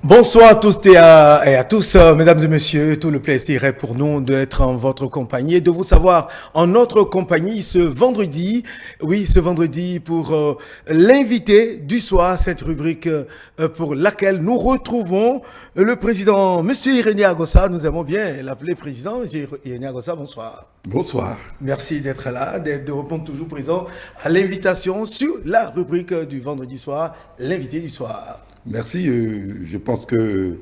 Bonsoir à tous et à tous, mesdames et messieurs. Tout le plaisir est pour nous d'être en votre compagnie et de vous savoir en notre compagnie ce vendredi. Oui, ce vendredi pour l'invité du soir, cette rubrique pour laquelle nous retrouvons le président, monsieur Irénée Agossa. Nous aimons bien l'appeler président. Monsieur Irénée Agossa, bonsoir. Bonsoir. Merci d'être là, de répondre toujours présent à l'invitation sur la rubrique du vendredi soir, l'invité du soir. Merci. Je pense que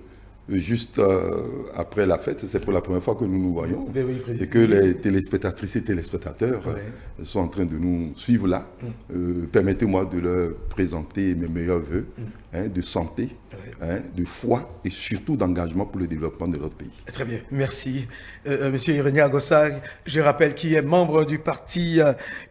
juste après la fête, c'est pour la première fois que nous nous voyons et que les téléspectatrices et téléspectateurs sont en train de nous suivre là. Permettez-moi de leur présenter mes meilleurs voeux de santé, de foi et surtout d'engagement pour le développement de notre pays. Très bien, merci. Monsieur Irénée Agossa, je rappelle qu'il est membre du parti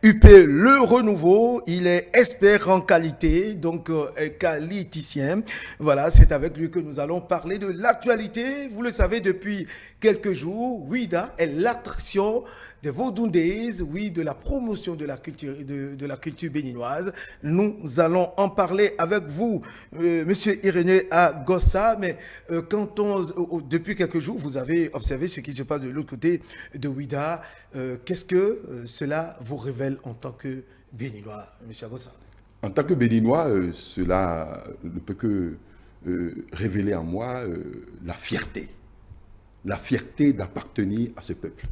UP Le Renouveau. Il est expert en qualité, donc qualiticien. Voilà, c'est avec lui que nous allons parler de l'actualité. Vous le savez, depuis quelques jours, WIDA est l'attraction de Vodundays, oui, de la promotion de la culture béninoise. Nous allons en parler avec vous, monsieur Irénée Agossa. Mais depuis quelques jours, vous avez observé ce qui se passe de l'autre côté de WIDA. Qu'est-ce que cela vous révèle en tant que Béninois, monsieur Agossa? En tant que Béninois, cela ne peut que révéler en moi la fierté d'appartenir à ce peuple,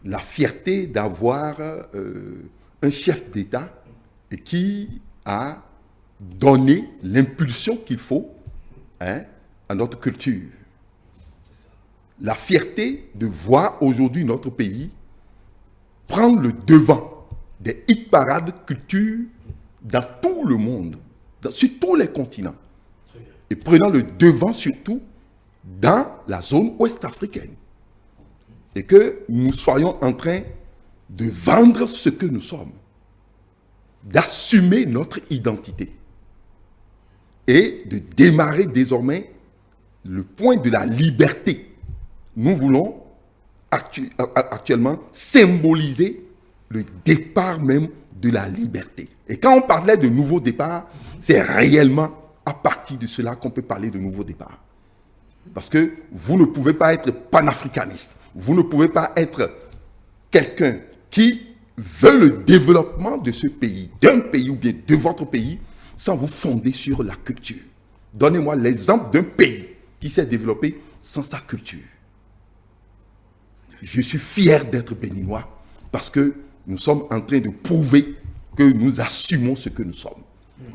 la fierté d'avoir un chef d'État qui a donné l'impulsion qu'il faut à notre culture, la fierté de voir aujourd'hui notre pays prendre le devant des hit-parades culture dans tout le monde, sur tous les continents, et prenant le devant surtout dans la zone ouest-africaine. Et que nous soyons en train de vendre ce que nous sommes, d'assumer notre identité et de démarrer désormais le point de la liberté. Nous voulons actuellement symboliser le départ même de la liberté. Et quand on parlait de nouveau départ, c'est réellement à partir de cela qu'on peut parler de nouveau départ. Parce que vous ne pouvez pas être panafricaniste. Vous ne pouvez pas être quelqu'un qui veut le développement de ce pays, d'un pays ou bien de votre pays, sans vous fonder sur la culture. Donnez-moi l'exemple d'un pays qui s'est développé sans sa culture. Je suis fier d'être béninois parce que nous sommes en train de prouver que nous assumons ce que nous sommes.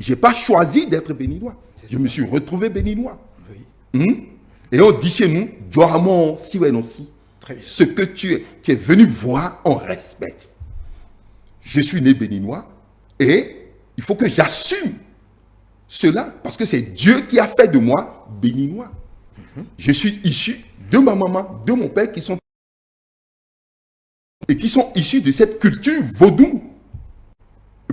Je n'ai pas choisi d'être béninois. Je me suis retrouvé béninois. Oui. Et on dit chez nous, Djoramon, si ou non si. Ce que tu es venu voir, on respecte. Je suis né béninois et il faut que j'assume cela parce que c'est Dieu qui a fait de moi béninois. Je suis issu de ma maman, de mon père qui sont issus de cette culture vaudou.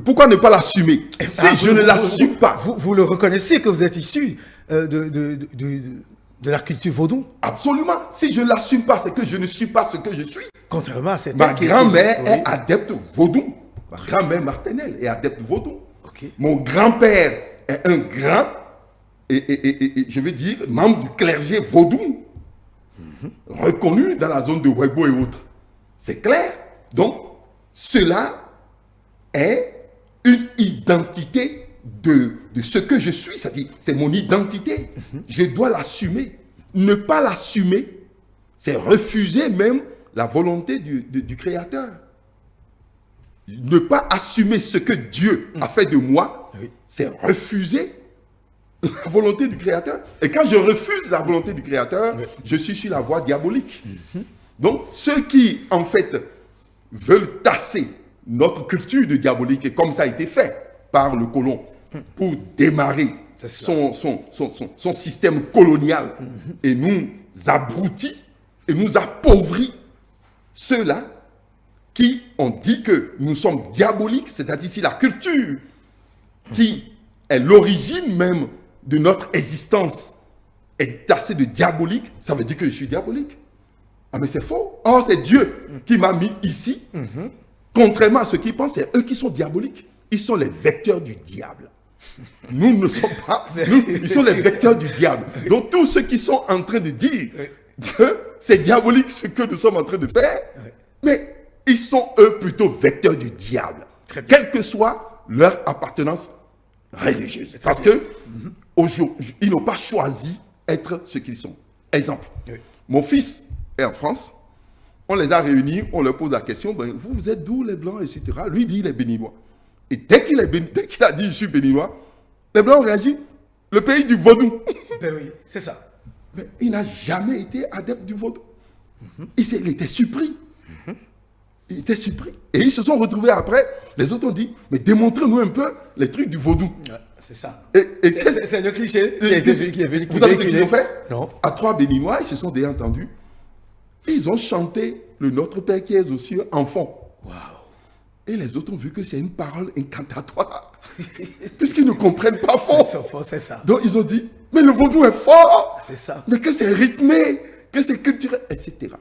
Pourquoi ne pas l'assumer? Si je ne l'assume pas. Vous le reconnaissez que vous êtes issu de la culture vaudou? Absolument. Si je ne l'assume pas, c'est que je ne suis pas ce que je suis. Contrairement à cette... Ma grand-mère est adepte vaudou. Ma grand-mère maternelle est adepte vaudou. Okay. Mon grand-père est un grand, et je veux dire, membre du clergé vaudou. Reconnu dans la zone de Webo et autres. C'est clair. Donc, cela est une identité de ce que je suis, c'est-à-dire c'est mon identité. Je dois l'assumer. Ne pas l'assumer, c'est refuser même la volonté du Créateur. Ne pas assumer ce que Dieu a fait de moi, c'est refuser la volonté du Créateur. Et quand je refuse la volonté du Créateur, je suis sur la voie diabolique. Donc, ceux qui, en fait, veulent tasser notre culture de diabolique, et comme ça a été fait par le colon, pour démarrer son système colonial, et nous abrutit, et nous appauvrit, ceux-là qui ont dit que nous sommes diaboliques, c'est-à-dire si la culture qui est l'origine même de notre existence est tassée de diabolique, ça veut dire que je suis diabolique. Ah mais c'est faux. Or c'est Dieu qui m'a mis ici. Contrairement à ce qu'ils pensent, c'est eux qui sont diaboliques. Ils sont les vecteurs du diable. Nous ne sommes pas. Ils sont les vecteurs du diable. Donc tous ceux qui sont en train de dire que c'est diabolique ce que nous sommes en train de faire, mais ils sont eux plutôt vecteurs du diable. Quelle que soit leur appartenance religieuse. Parce que aujourd'hui, ils n'ont pas choisi être ce qu'ils sont. Exemple, mon fils est en France. On les a réunis, on leur pose la question, ben, vous êtes d'où les Blancs, etc. Lui dit, il est béninois. Et dès qu'il a dit, je suis béninois, les Blancs ont réagi, le pays du vaudou. Ben oui, c'est ça. Mais il n'a jamais été adepte du vaudou. Il était surpris. Il était surpris. Et ils se sont retrouvés après, les autres ont dit, mais démontrez-nous un peu les trucs du vaudou. Ouais, c'est ça. C'est le cliché qui est venu. Vous savez ce qu'ils ont fait? Non. À 3 béninois, ils se sont déjà entendus. Ils ont chanté le Notre Père qui est aux cieux en fond. Waouh. Et les autres ont vu que c'est une parole incantatoire. Puisqu'ils ne comprennent pas fort. C'est ça. Donc ils ont dit, mais le vaudou est fort. C'est ça. Mais que c'est rythmé, que c'est culturel, etc.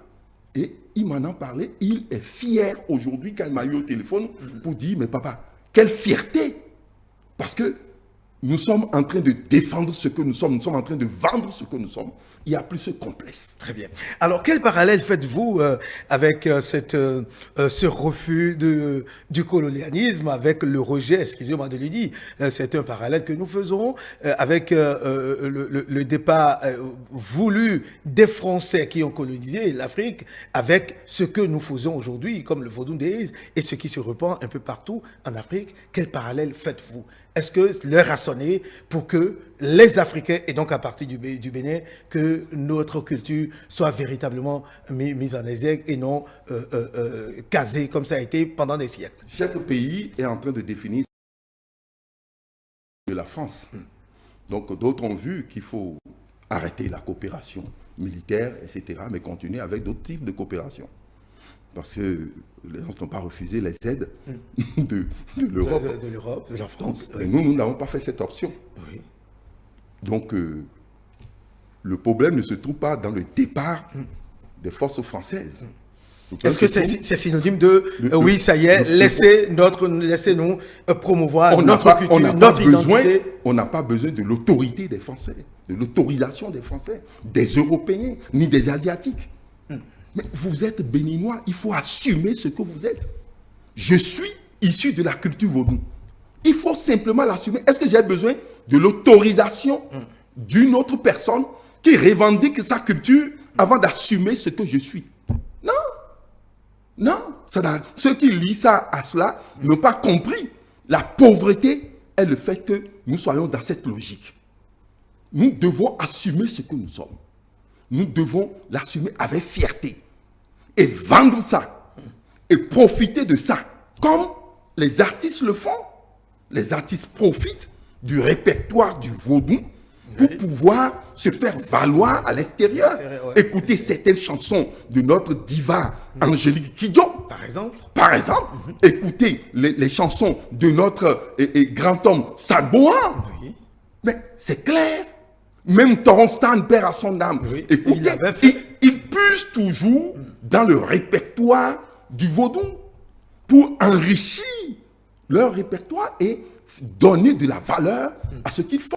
Et il m'en a parlé. Il est fier aujourd'hui quand il m'a eu au téléphone pour dire, mais papa, quelle fierté. Parce que nous sommes en train de défendre ce que nous sommes. Nous sommes en train de vendre ce que nous sommes. Il n'y a plus ce complexe. Très bien. Alors, quel parallèle faites-vous avec ce refus du colonialisme, avec le rejet, excusez-moi de le dire, c'est un parallèle que nous faisons avec le départ voulu des Français qui ont colonisé l'Afrique, avec ce que nous faisons aujourd'hui, comme le vaudou-déisme, et ce qui se répand un peu partout en Afrique. Quel parallèle faites-vous? Est-ce que l'heure a sonné pour que les Africains, et donc à partir du Bénin, que notre culture soit véritablement mise en exergue et non casée comme ça a été pendant des siècles? Chaque pays est en train de définir de la France. Donc d'autres ont vu qu'il faut arrêter la coopération militaire, etc., mais continuer avec d'autres types de coopération. Parce que les gens n'ont pas refusé les aides de l'Europe. De l'Europe, de la France. Donc, nous n'avons pas fait cette option. Oui. Donc, le problème ne se trouve pas dans le départ des forces françaises. Est-ce que c'est synonyme de oui, ça y est, laissez-nous promouvoir notre culture, notre identité? On n'a pas besoin de l'autorité des Français, de l'autorisation des Français, des Européens, ni des Asiatiques. Mais vous êtes béninois, il faut assumer ce que vous êtes. Je suis issu de la culture vaudou. Il faut simplement l'assumer. Est-ce que j'ai besoin de l'autorisation d'une autre personne qui revendique sa culture avant d'assumer ce que je suis? Non. Non. Ceux qui lisent ça à cela n'ont pas compris. La pauvreté est le fait que nous soyons dans cette logique. Nous devons assumer ce que nous sommes. Nous devons l'assumer avec fierté et vendre ça et profiter de ça comme les artistes le font. Les artistes profitent du répertoire du vaudou pour pouvoir se faire valoir à l'extérieur. Écouter certaines chansons de notre diva Angélique Kidjo. Par exemple. Écouter les chansons de notre grand homme Sagboa. Mais c'est clair. Même Toronstan, père à son âme. Écoutez, il puise toujours dans le répertoire du vaudou pour enrichir leur répertoire et donner de la valeur à ce qu'ils font.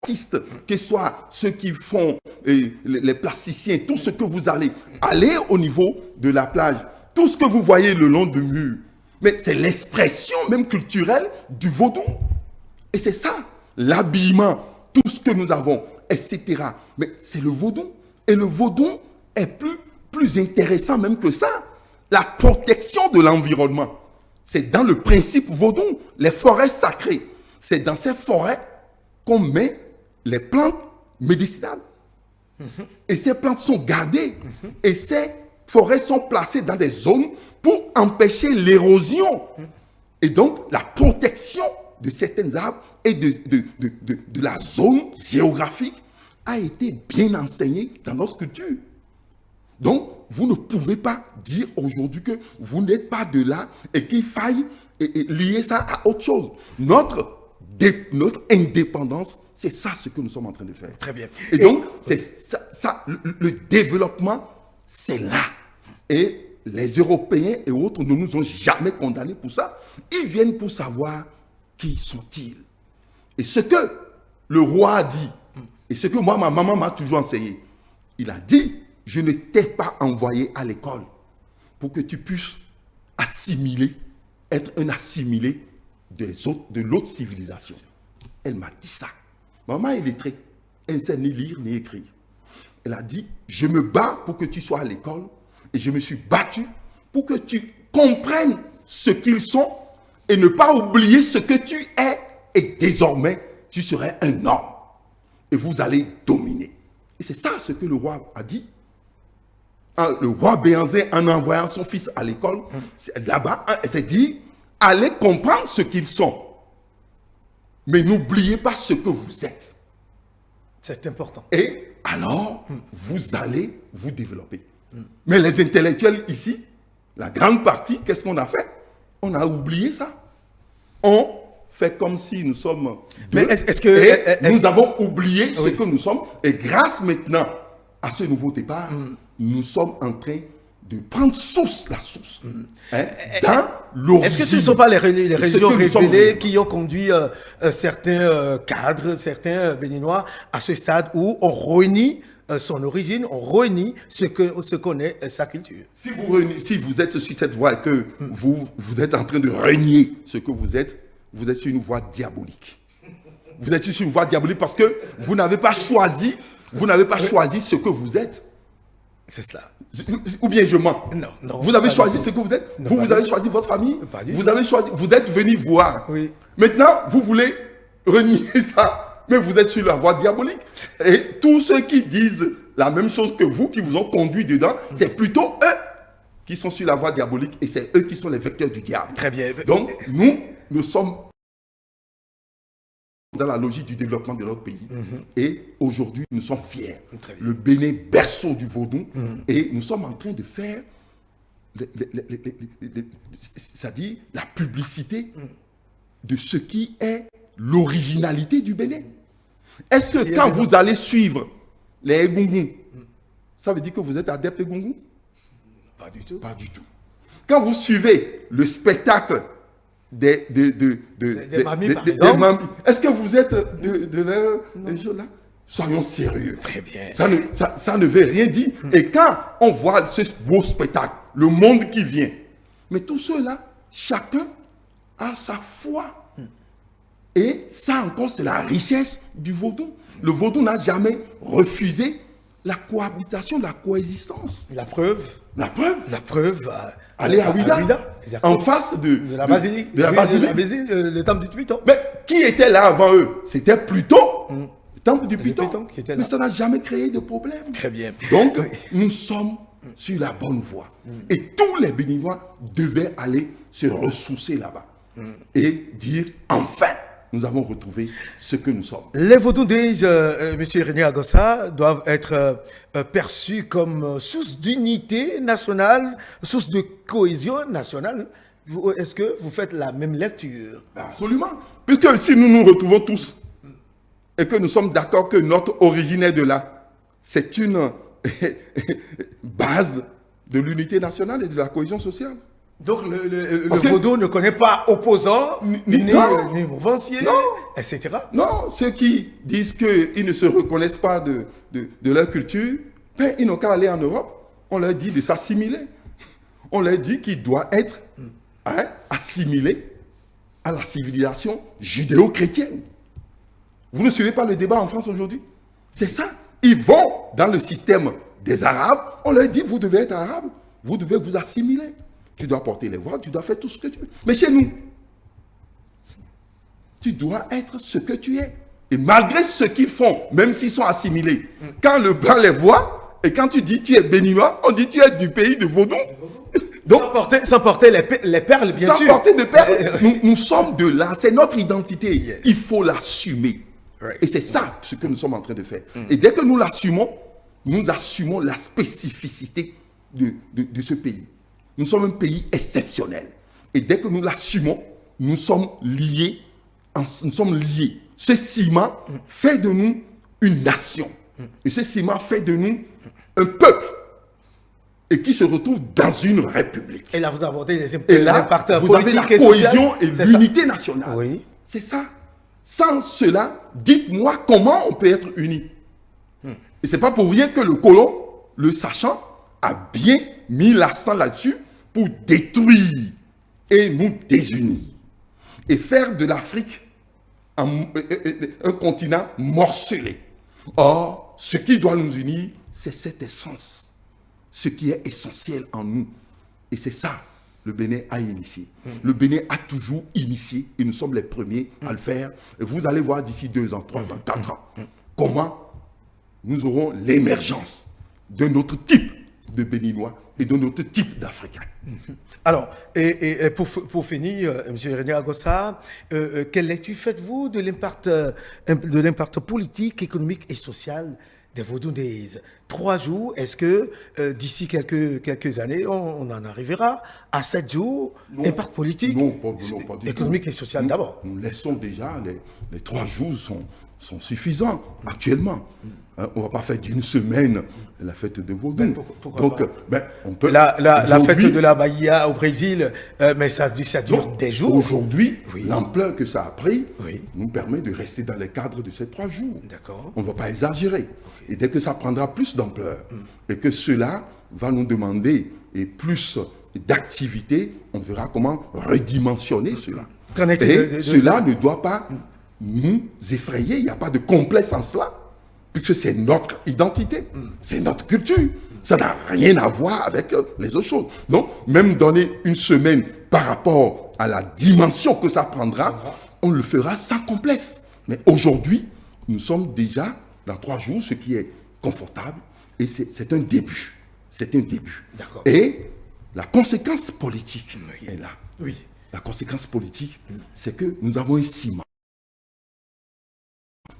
Artistes, que ce soit ceux qui font les plasticiens, tout ce que vous allez au niveau de la plage, tout ce que vous voyez le long du mur, mais c'est l'expression même culturelle du vaudou. Et c'est ça. L'habillement, tout ce que nous avons, etc. Mais c'est le vaudou. Et le vaudou est plus intéressant même que ça. La protection de l'environnement. C'est dans le principe vaudou. Les forêts sacrées. C'est dans ces forêts qu'on met les plantes médicinales. Et ces plantes sont gardées. Et ces forêts sont placées dans des zones pour empêcher l'érosion. Et donc, la protection de certains arbres et de la zone géographique a été bien enseignée dans notre culture. Donc, vous ne pouvez pas dire aujourd'hui que vous n'êtes pas de là et qu'il faille lier ça à autre chose. Notre notre indépendance, c'est ça ce que nous sommes en train de faire. Très bien. Et donc, c'est ça, le développement, c'est là. Et les Européens et autres ne nous ont jamais condamnés pour ça. Ils viennent pour savoir qui sont-ils. Et ce que le roi a dit, et ce que moi, ma maman m'a toujours enseigné, il a dit, je ne t'ai pas envoyé à l'école pour que tu puisses assimiler, être un assimilé de l'autre civilisation. Elle m'a dit ça. Maman est illettrée. Elle ne sait ni lire ni écrire. Elle a dit, je me bats pour que tu sois à l'école et je me suis battu pour que tu comprennes ce qu'ils sont et ne pas oublier ce que tu es. Et désormais, tu serais un homme et vous allez dominer. Et c'est ça ce que le roi a dit. Le roi Béhanzin, en envoyant son fils à l'école, là-bas, il s'est dit, allez comprendre ce qu'ils sont. Mais n'oubliez pas ce que vous êtes. C'est important. Et alors, vous allez vous développer. Mais les intellectuels ici, la grande partie, qu'est-ce qu'on a fait? On a oublié ça. On fait comme si nous sommes... Mais est-ce que... nous avons oublié ce que nous sommes. Et grâce maintenant à ce nouveau départ, nous sommes en train de prendre la source, dans l'origine. Est-ce que ce ne sont pas les religions révélées qui ont conduit certains cadres, certains Béninois à ce stade où on renie son origine, on renie ce qu'on est, sa culture? Si vous êtes sur cette voie et que vous êtes en train de renier ce que vous êtes sur une voie diabolique. Vous êtes sur une voie diabolique parce que vous n'avez pas choisi, ce que vous êtes. C'est cela. Ou bien je mens. Non. Vous avez choisi ce que vous êtes. Vous avez choisi votre famille. Vous avez choisi. Vous êtes venu voir. Oui. Maintenant, vous voulez renier ça. Mais vous êtes sur la voie diabolique. Et tous ceux qui disent la même chose que vous, qui vous ont conduit dedans, c'est plutôt eux qui sont sur la voie diabolique. Et c'est eux qui sont les vecteurs du diable. Très bien. Donc, nous sommes dans la logique du développement de notre pays. Et aujourd'hui, nous sommes fiers. Le Bénin, berceau du vaudou. Et nous sommes en train de faire, c'est-à-dire la publicité de ce qui est l'originalité du Bénin. Est-ce que quand vous allez suivre les Egungun, ça veut dire que vous êtes adepte Egungun? Pas du tout. Pas du tout. Quand vous suivez le spectacle des mamies, par exemple. Est-ce que vous êtes de leur jeu-là? Soyons sérieux. Très bien. Ça ne veut rien dire. Et quand on voit ce beau spectacle, le monde qui vient, mais tout cela, chacun a sa foi. Et ça encore, c'est la richesse du vaudou. Le vaudou n'a jamais refusé la cohabitation, la coexistence. La preuve. La preuve. La preuve. Allez à Ouida, en face de la basilique. De la basilique. Le temple du Python. Mais qui était là avant eux? C'était Pluton. Le temple du Python. Qui était là. Mais ça n'a jamais créé de problème. Très bien. Donc, nous sommes sur la bonne voie. Et tous les Béninois devaient aller se ressourcer là-bas. Et dire, enfin, nous avons retrouvé ce que nous sommes. Les vaudous disent, M. René Agossa, doivent être perçus comme source d'unité nationale, source de cohésion nationale. Est-ce que vous faites la même lecture? Absolument. Puisque si nous nous retrouvons tous et que nous sommes d'accord que notre origine est de là, c'est une base de l'unité nationale et de la cohésion sociale. Donc le vaudou ne connaît pas opposant, ni mouvancier, etc. Non, ceux qui disent qu'ils ne se reconnaissent pas de leur culture, ben, ils n'ont qu'à aller en Europe. On leur dit de s'assimiler. On leur dit qu'ils doivent être assimilés à la civilisation judéo-chrétienne. Vous ne suivez pas le débat en France aujourd'hui? C'est ça. Ils vont dans le système des Arabes. On leur dit, vous devez être arabe. Vous devez vous assimiler. Tu dois porter les voiles, tu dois faire tout ce que tu veux. Mais chez nous, tu dois être ce que tu es. Et malgré ce qu'ils font, même s'ils sont assimilés, quand le blanc les voit, et quand tu dis tu es béninois, on dit tu es du pays de Vaudon. Donc, sans porter les perles, bien sûr. Sans porter de perles. Nous sommes de là, c'est notre identité. Il faut l'assumer. Et c'est ça ce que nous sommes en train de faire. Et dès que nous l'assumons, nous assumons la spécificité de ce pays. Nous sommes un pays exceptionnel. Et dès que nous l'assumons, nous sommes liés nous sommes liés. Ce ciment fait de nous une nation. Et ce ciment fait de nous un peuple. Et qui se retrouve dans une république. Et là, vous abordez les impacts vous avez la cohésion et l'unité nationale. Oui. C'est ça. Sans cela, dites-moi comment on peut être unis. Et ce n'est pas pour rien que le colon, le sachant, a bien mis l'accent là-dessus pour détruire et nous désunir. Et faire de l'Afrique un continent morcelé. Or, ce qui doit nous unir, c'est cette essence. Ce qui est essentiel en nous. Et c'est ça, le Bénin a initié. Le Bénin a toujours initié et nous sommes les premiers à le faire. Et vous allez voir d'ici 2 ans, 3 ans, 4 ans, comment nous aurons l'émergence d'un autre type de Béninois et d'un autre type d'Africains. Alors, et pour finir, M. René Agossa, quelle lecture faites-vous de l'impact politique, économique et social des Vodou Days? 3 jours, est-ce que d'ici quelques années, on en arrivera à 7 jours? Non, impact politique, non, pas du économique tout. et social d'abord. Nous laissons déjà, les 3 jours sont suffisants actuellement. On ne va pas faire d'une semaine la fête de Vodou. Donc, on peut. La fête de la Bahia au Brésil, mais ça dure des jours. Aujourd'hui, l'ampleur que ça a pris nous permet de rester dans les cadres de ces 3 jours. D'accord. On ne va pas exagérer. Et dès que ça prendra plus d'ampleur et que cela va nous demander plus d'activité, on verra comment redimensionner cela. Et cela ne doit pas nous effrayer. Il n'y a pas de complexe en cela. Puisque c'est notre identité, c'est notre culture. Ça n'a rien à voir avec les autres choses. Donc, même donner une semaine par rapport à la dimension que ça prendra, on le fera sans complexe. Mais aujourd'hui, nous sommes déjà dans 3 jours, ce qui est confortable. Et c'est un début. C'est un début. Et la conséquence politique est là. Oui. La conséquence politique, c'est que nous avons un ciment.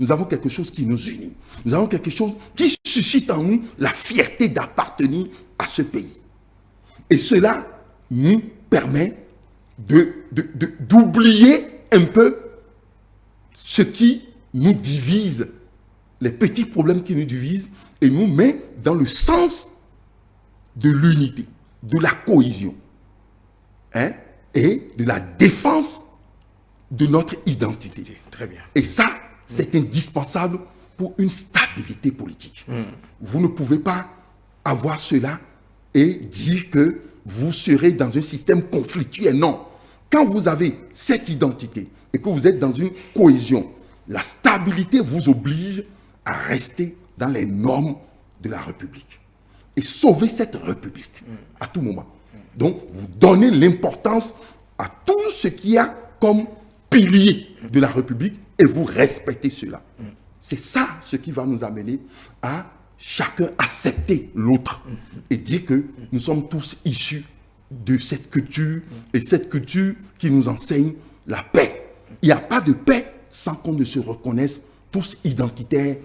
Nous avons quelque chose qui nous unit. Nous avons quelque chose qui suscite en nous la fierté d'appartenir à ce pays. Et cela nous permet d'oublier un peu ce qui nous divise, les petits problèmes qui nous divisent, et nous met dans le sens de l'unité, de la cohésion, et de la défense de notre identité. Très bien. Et ça, c'est indispensable pour une stabilité politique. Vous ne pouvez pas avoir cela et dire que vous serez dans un système conflictuel. Non. Quand vous avez cette identité et que vous êtes dans une cohésion, la stabilité vous oblige à rester dans les normes de la République et sauver cette République à tout moment. Donc, vous donnez l'importance à tout ce qu'il y a comme pilier de la République et vous respectez cela. C'est ça ce qui va nous amener à chacun accepter l'autre et dire que nous sommes tous issus de cette culture et cette culture qui nous enseigne la paix. Il n'y a pas de paix sans qu'on ne se reconnaisse tous identitaires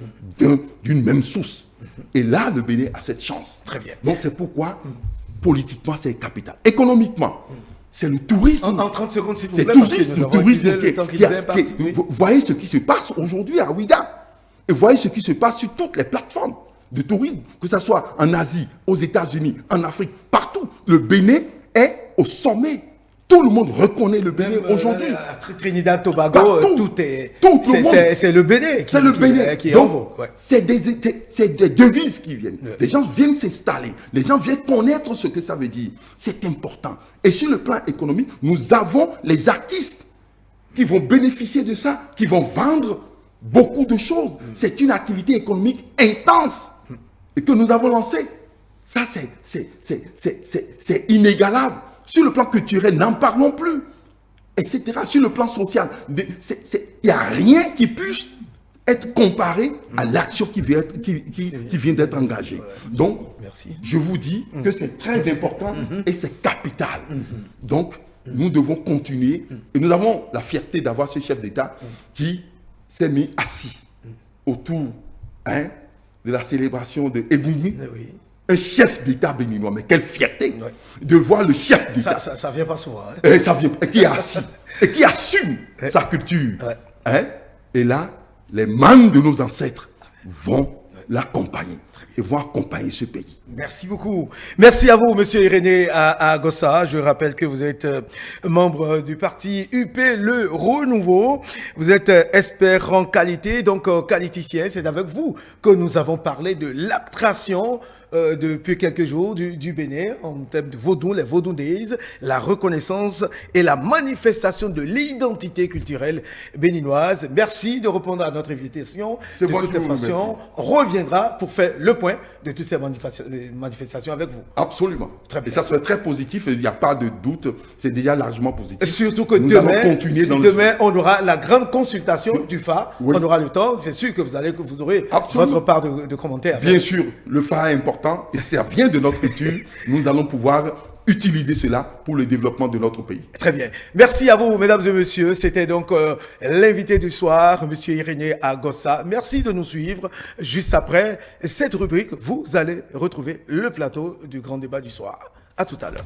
d'une même source. Et là, le Bénin a cette chance. Très bien. Donc c'est pourquoi, politiquement, c'est capital. Économiquement, c'est le tourisme. En 30 secondes, s'il vous C'est plaît. le tourisme vous voyez ce qui se passe aujourd'hui à Ouidah. Et vous voyez ce qui se passe sur toutes les plateformes de tourisme, que ce soit en Asie, aux États-Unis, en Afrique, partout. Le Bénin est au sommet. Tout le monde reconnaît le Bénin aujourd'hui. Trinidad, Tobago, c'est le Bénin qui est en haut. C'est des devises qui viennent. Les gens viennent s'installer. Les gens viennent connaître ce que ça veut dire. C'est important. Et sur le plan économique, nous avons les artistes qui vont bénéficier de ça, qui vont vendre beaucoup de choses. C'est une activité économique intense et que nous avons lancée. Ça, c'est inégalable. Sur le plan culturel, n'en parlons plus, etc. Sur le plan social, il n'y a rien qui puisse être comparé à l'action qui vient d'être engagée. Donc, je vous dis que c'est très important et c'est capital. Donc, nous devons continuer. Et nous avons la fierté d'avoir ce chef d'État qui s'est mis assis autour de la célébration de Egungun. Un chef d'État béninois, mais quelle fierté de voir le chef d'État. Ça vient pas souvent. Et qui est assis et qui assume sa culture Hein? Et là, les mânes de nos ancêtres vont l'accompagner et vont accompagner ce pays. Merci beaucoup. Merci à vous, Monsieur Irénée Agossa. Je rappelle que vous êtes membre du parti UP Le Renouveau. Vous êtes expert en qualité, donc qualiticien. C'est avec vous que nous avons parlé de l'attraction depuis quelques jours du Bénin en termes de Vodou, les Vodou Days, la reconnaissance et la manifestation de l'identité culturelle béninoise. Merci de répondre à notre invitation. De toute façon, on reviendra pour faire le point de toutes ces manifestations avec vous. Absolument. Très bien. Et ça serait très positif, il n'y a pas de doute, c'est déjà largement positif. Et surtout que demain, on aura la grande consultation du phare, on aura le temps, c'est sûr que vous aurez votre part de commentaires. Bien sûr, le phare est important et ça vient de notre culture, nous allons pouvoir utiliser cela pour le développement de notre pays. Très bien. Merci à vous, mesdames et messieurs. C'était donc l'invité du soir, Monsieur Irénée Agossa. Merci de nous suivre. Juste après cette rubrique, vous allez retrouver le plateau du grand débat du soir. À tout à l'heure.